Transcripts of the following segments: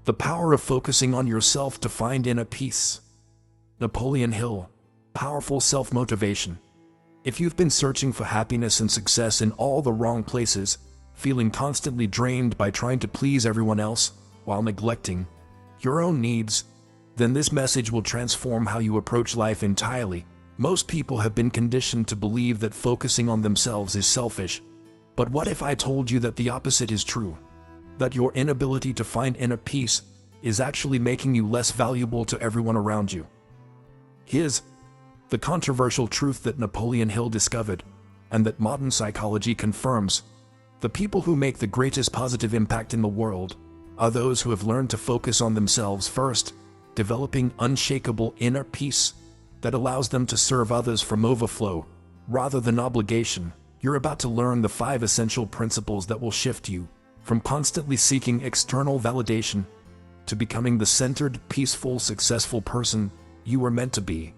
The power of focusing on yourself to find inner peace. Napoleon Hill. Powerful self-motivation. If you've been searching for happiness and success in all the wrong places, feeling constantly drained by trying to please everyone else while neglecting your own needs, then this message will transform how you approach life entirely. Most people have been conditioned to believe that focusing on themselves is selfish. But what if I told you that the opposite is true? That your inability to find inner peace is actually making you less valuable to everyone around you? Here's the controversial truth that Napoleon Hill discovered, and that modern psychology confirms. The people who make the greatest positive impact in the world are those who have learned to focus on themselves first, developing unshakable inner peace that allows them to serve others from overflow rather than obligation. You're about to learn the 5 essential principles that will shift you from constantly seeking external validation to becoming the centered, peaceful, successful person you were meant to be.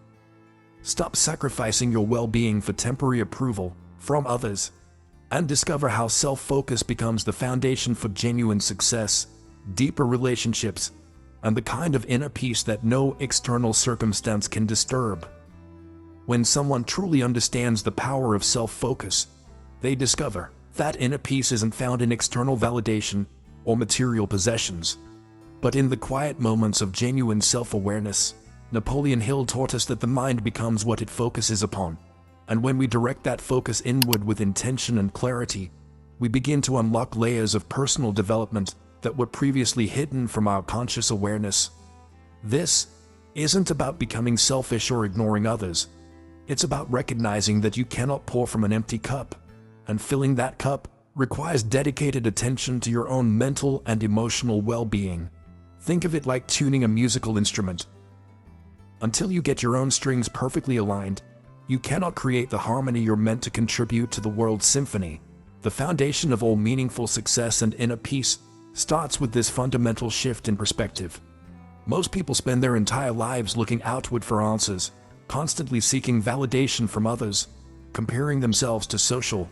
Stop sacrificing your well-being for temporary approval from others, and discover how self-focus becomes the foundation for genuine success, deeper relationships, and the kind of inner peace that no external circumstance can disturb. When someone truly understands the power of self-focus, they discover that inner peace isn't found in external validation or material possessions, but in the quiet moments of genuine self-awareness. Napoleon Hill taught us that the mind becomes what it focuses upon, and when we direct that focus inward with intention and clarity, we begin to unlock layers of personal development that were previously hidden from our conscious awareness. This isn't about becoming selfish or ignoring others. It's about recognizing that you cannot pour from an empty cup, and filling that cup requires dedicated attention to your own mental and emotional well-being. Think of it like tuning a musical instrument. Until you get your own strings perfectly aligned, you cannot create the harmony you're meant to contribute to the world's symphony. The foundation of all meaningful success and inner peace starts with this fundamental shift in perspective. Most people spend their entire lives looking outward for answers, constantly seeking validation from others, comparing themselves to social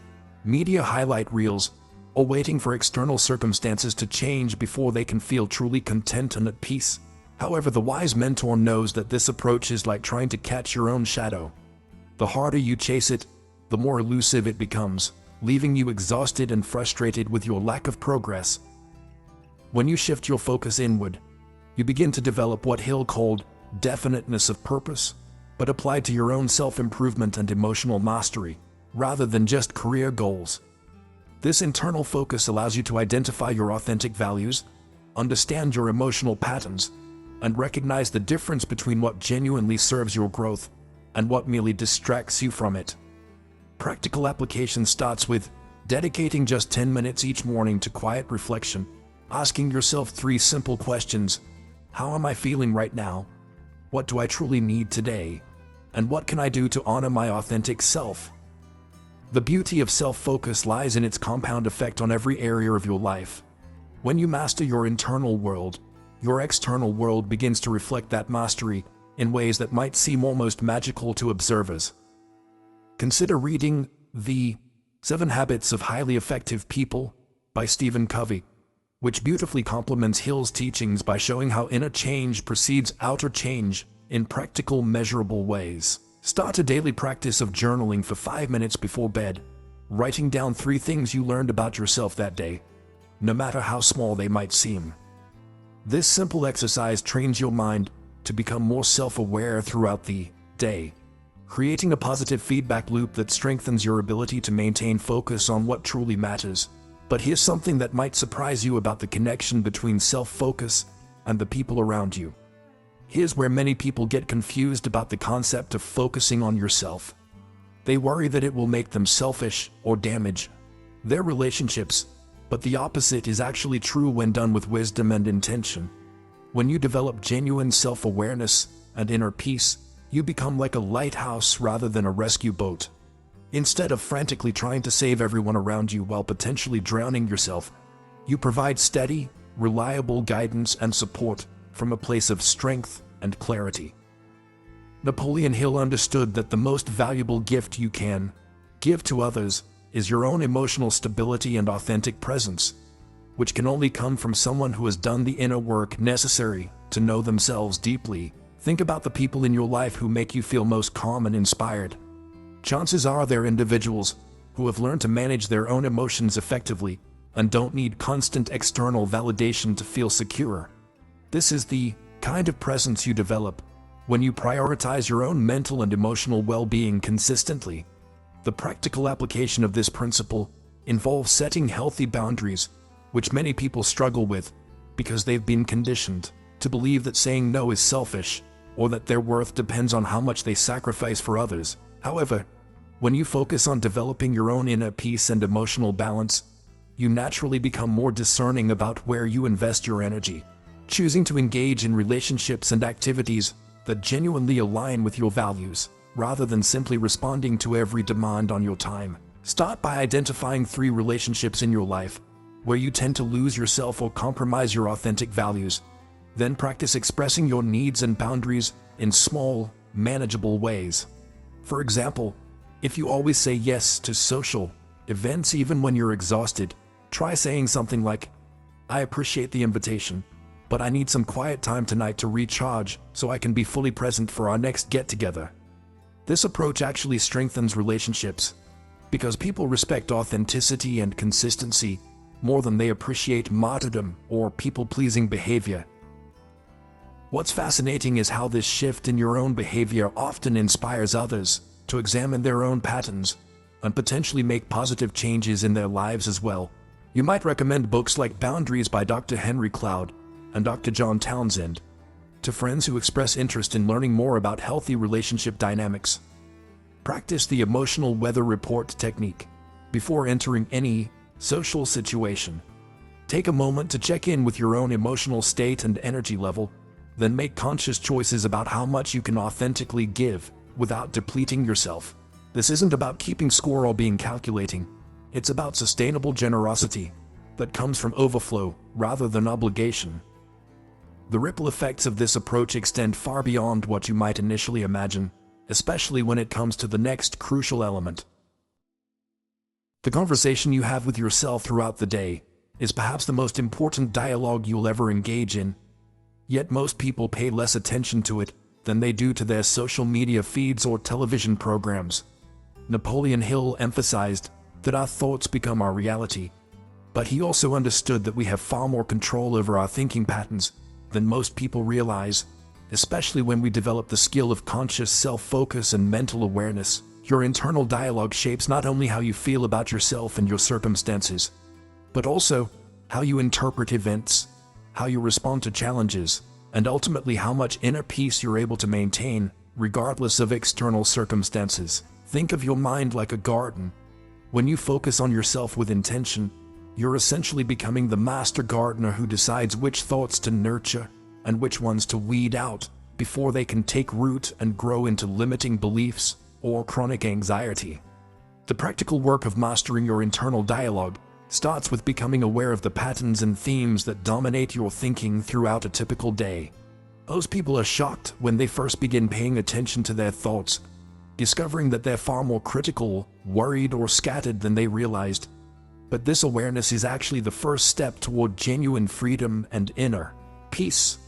media highlight reels, or waiting for external circumstances to change before they can feel truly content and at peace. However, the wise mentor knows that this approach is like trying to catch your own shadow. The harder you chase it, the more elusive it becomes, leaving you exhausted and frustrated with your lack of progress. When you shift your focus inward, you begin to develop what Hill called definiteness of purpose, but applied to your own self-improvement and emotional mastery, rather than just career goals. This internal focus allows you to identify your authentic values, understand your emotional patterns, and recognize the difference between what genuinely serves your growth and what merely distracts you from it. Practical application starts with dedicating just 10 minutes each morning to quiet reflection, asking yourself 3 simple questions. How am I feeling right now? What do I truly need today? And what can I do to honor my authentic self? The beauty of self-focus lies in its compound effect on every area of your life. When you master your internal world, your external world begins to reflect that mastery in ways that might seem almost magical to observers. Consider reading The 7 Habits of Highly Effective People by Stephen Covey, which beautifully complements Hill's teachings by showing how inner change precedes outer change in practical, measurable ways. Start a daily practice of journaling for 5 minutes before bed, writing down 3 things you learned about yourself that day, no matter how small they might seem. This simple exercise trains your mind to become more self-aware throughout the day, creating a positive feedback loop that strengthens your ability to maintain focus on what truly matters. But here's something that might surprise you about the connection between self-focus and the people around you. Here's where many people get confused about the concept of focusing on yourself. They worry that it will make them selfish or damage their relationships, but the opposite is actually true when done with wisdom and intention. When you develop genuine self-awareness and inner peace, you become like a lighthouse rather than a rescue boat. Instead of frantically trying to save everyone around you while potentially drowning yourself, you provide steady, reliable guidance and support from a place of strength and clarity. Napoleon Hill understood that the most valuable gift you can give to others is your own emotional stability and authentic presence. which can only come from someone who has done the inner work necessary to know themselves deeply. Think about the people in your life who make you feel most calm and inspired. Chances are they're individuals who have learned to manage their own emotions effectively and don't need constant external validation to feel secure. This is the kind of presence you develop when you prioritize your own mental and emotional well-being consistently. The practical application of this principle involves setting healthy boundaries, which many people struggle with because they've been conditioned to believe that saying no is selfish or that their worth depends on how much they sacrifice for others. However, when you focus on developing your own inner peace and emotional balance, you naturally become more discerning about where you invest your energy, choosing to engage in relationships and activities that genuinely align with your values, rather than simply responding to every demand on your time. Start by identifying 3 relationships in your life where you tend to lose yourself or compromise your authentic values. Then practice expressing your needs and boundaries in small, manageable ways. For example, if you always say yes to social events even when you're exhausted, try saying something like, "I appreciate the invitation, but I need some quiet time tonight to recharge so I can be fully present for our next get-together." This approach actually strengthens relationships because people respect authenticity and consistency more than they appreciate martyrdom or people-pleasing behavior. What's fascinating is how this shift in your own behavior often inspires others to examine their own patterns and potentially make positive changes in their lives as well. You might recommend books like Boundaries by Dr. Henry Cloud and Dr. John Townsend to friends who express interest in learning more about healthy relationship dynamics. Practice the emotional weather report technique before entering any social situation. Take a moment to check in with your own emotional state and energy level, then make conscious choices about how much you can authentically give without depleting yourself. This isn't about keeping score or being calculating. It's about sustainable generosity that comes from overflow rather than obligation. The ripple effects of this approach extend far beyond what you might initially imagine, especially when it comes to the next crucial element. The conversation you have with yourself throughout the day is perhaps the most important dialogue you'll ever engage in. Yet most people pay less attention to it than they do to their social media feeds or television programs. Napoleon Hill emphasized that our thoughts become our reality, but he also understood that we have far more control over our thinking patterns than most people realize, especially when we develop the skill of conscious self-focus and mental awareness. Your internal dialogue shapes not only how you feel about yourself and your circumstances, but also how you interpret events, how you respond to challenges, and ultimately how much inner peace you're able to maintain, regardless of external circumstances. Think of your mind like a garden. When you focus on yourself with intention, you're essentially becoming the master gardener who decides which thoughts to nurture and which ones to weed out before they can take root and grow into limiting beliefs or chronic anxiety. The practical work of mastering your internal dialogue starts with becoming aware of the patterns and themes that dominate your thinking throughout a typical day. Most people are shocked when they first begin paying attention to their thoughts, discovering that they're far more critical, worried, or scattered than they realized. But this awareness is actually the first step toward genuine freedom and inner peace.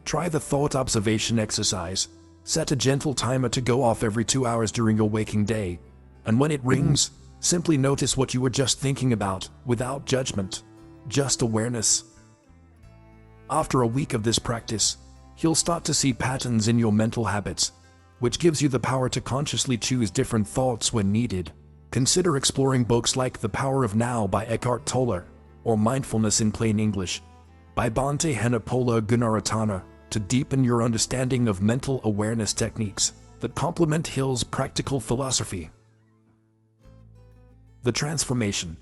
Try the thought observation exercise. Set a gentle timer to go off every 2 hours during your waking day, and when it rings, simply notice what you were just thinking about, without judgment, just awareness. After a week of this practice, you'll start to see patterns in your mental habits, which gives you the power to consciously choose different thoughts when needed. Consider exploring books like The Power of Now by Eckhart Tolle, or Mindfulness in Plain English by Bhante Henepola Gunaratana, to deepen your understanding of mental awareness techniques that complement Hill's practical philosophy. The transformation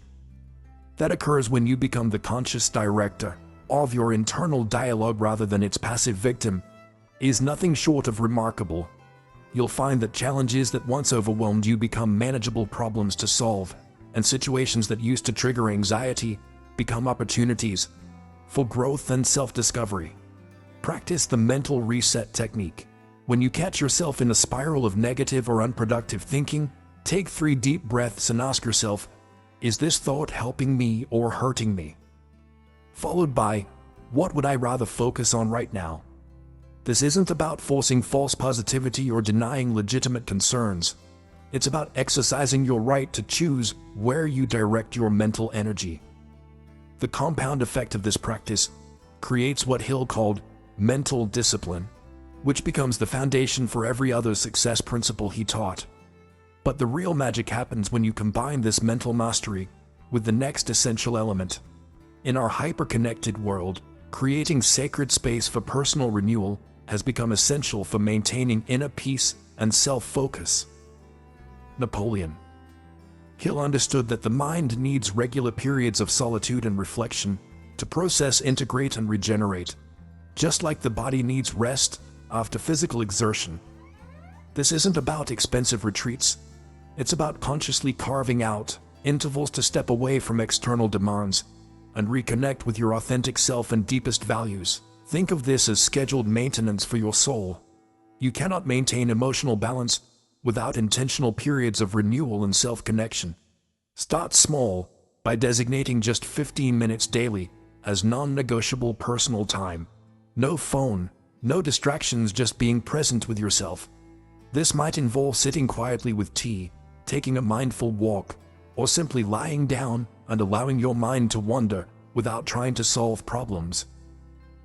that occurs when you become the conscious director of your internal dialogue rather than its passive victim is nothing short of remarkable. You'll find that challenges that once overwhelmed you become manageable problems to solve, and situations that used to trigger anxiety become opportunities for growth and self-discovery. Practice the mental reset technique. When you catch yourself in a spiral of negative or unproductive thinking, take 3 deep breaths and ask yourself, is this thought helping me or hurting me? followed by, what would I rather focus on right now? This isn't about forcing false positivity or denying legitimate concerns. It's about exercising your right to choose where you direct your mental energy. The compound effect of this practice creates what Hill called mental discipline, which becomes the foundation for every other success principle he taught. But the real magic happens when you combine this mental mastery with the next essential element. In our hyper-connected world, creating sacred space for personal renewal has become essential for maintaining inner peace and self-focus. Napoleon Hill understood that the mind needs regular periods of solitude and reflection to process, integrate, and regenerate, just like the body needs rest after physical exertion. This isn't about expensive retreats. It's about consciously carving out intervals to step away from external demands and reconnect with your authentic self and deepest values. Think of this as scheduled maintenance for your soul. You cannot maintain emotional balance without intentional periods of renewal and self-connection. Start small by designating just 15 minutes daily as non-negotiable personal time. No phone, no distractions, just being present with yourself. This might involve sitting quietly with tea, taking a mindful walk, or simply lying down and allowing your mind to wander without trying to solve problems.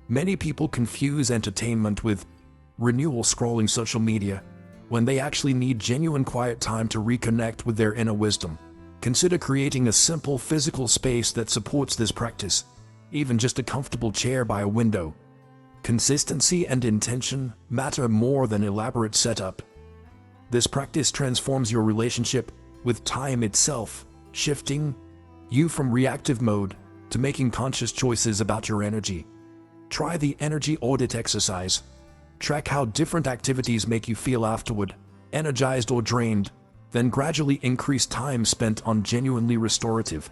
Many people confuse entertainment with renewal, scrolling social media, when they actually need genuine quiet time to reconnect with their inner wisdom. Consider creating a simple physical space that supports this practice, even just a comfortable chair by a window. Consistency and intention matter more than elaborate setup. This practice transforms your relationship with time itself, shifting you from reactive mode to making conscious choices about your energy. Try the energy audit exercise. Track how different activities make you feel afterward, energized or drained, then gradually increase time spent on genuinely restorative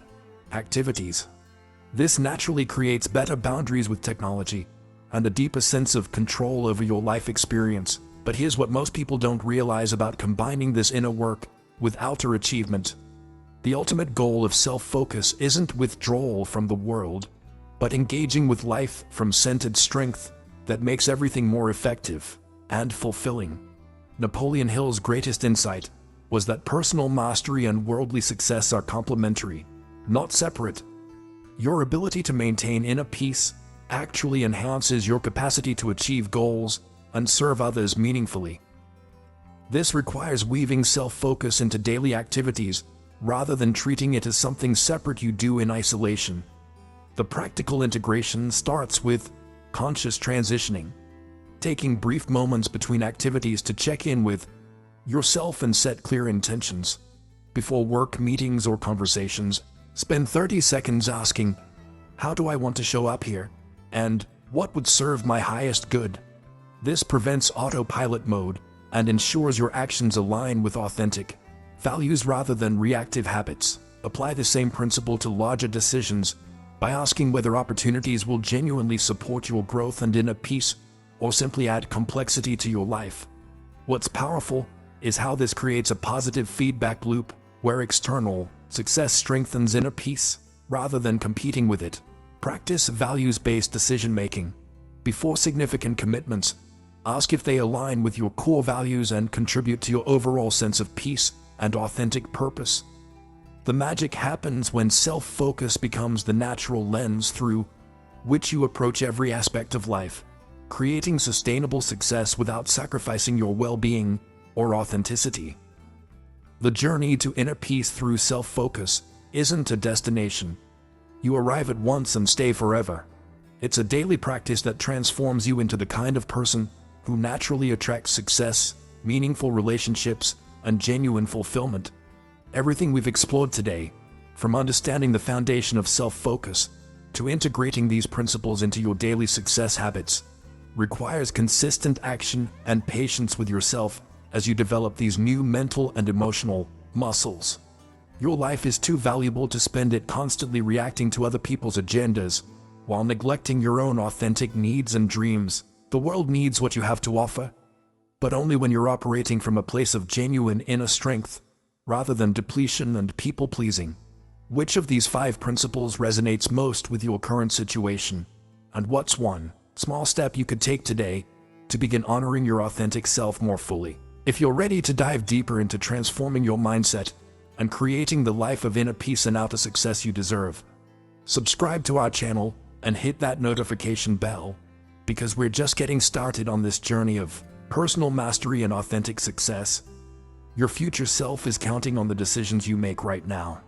activities. This naturally creates better boundaries with technology and a deeper sense of control over your life experience. But here's what most people don't realize about combining this inner work with outer achievement. The ultimate goal of self-focus isn't withdrawal from the world, but engaging with life from centered strength that makes everything more effective and fulfilling. Napoleon Hill's greatest insight was that personal mastery and worldly success are complementary, not separate. Your ability to maintain inner peace actually enhances your capacity to achieve goals and serve others meaningfully. This requires weaving self-focus into daily activities rather than treating it as something separate you do in isolation. The practical integration starts with conscious transitioning, taking brief moments between activities to check in with yourself and set clear intentions. Before work, meetings, or conversations, spend 30 seconds asking, how do I want to show up here? And what would serve my highest good? This prevents autopilot mode and ensures your actions align with authentic values rather than reactive habits. Apply the same principle to larger decisions by asking whether opportunities will genuinely support your growth and inner peace, or simply add complexity to your life. What's powerful is how this creates a positive feedback loop where external success strengthens inner peace rather than competing with it. Practice values-based decision-making. Before significant commitments, ask if they align with your core values and contribute to your overall sense of peace and authentic purpose. The magic happens when self-focus becomes the natural lens through which you approach every aspect of life, creating sustainable success without sacrificing your well-being or authenticity. The journey to inner peace through self-focus isn't a destination. You arrive at once and stay forever. It's a daily practice that transforms you into the kind of person who naturally attracts success, meaningful relationships, and genuine fulfillment. Everything we've explored today, from understanding the foundation of self-focus to integrating these principles into your daily success habits, requires consistent action and patience with yourself as you develop these new mental and emotional muscles. Your life is too valuable to spend it constantly reacting to other people's agendas while neglecting your own authentic needs and dreams. The world needs what you have to offer, but only when you're operating from a place of genuine inner strength rather than depletion and people-pleasing. Which of these 5 principles resonates most with your current situation? And what's one small step you could take today to begin honoring your authentic self more fully? If you're ready to dive deeper into transforming your mindset and creating the life of inner peace and outer success you deserve, subscribe to our channel and hit that notification bell, because we're just getting started on this journey of personal mastery and authentic success. Your future self is counting on the decisions you make right now.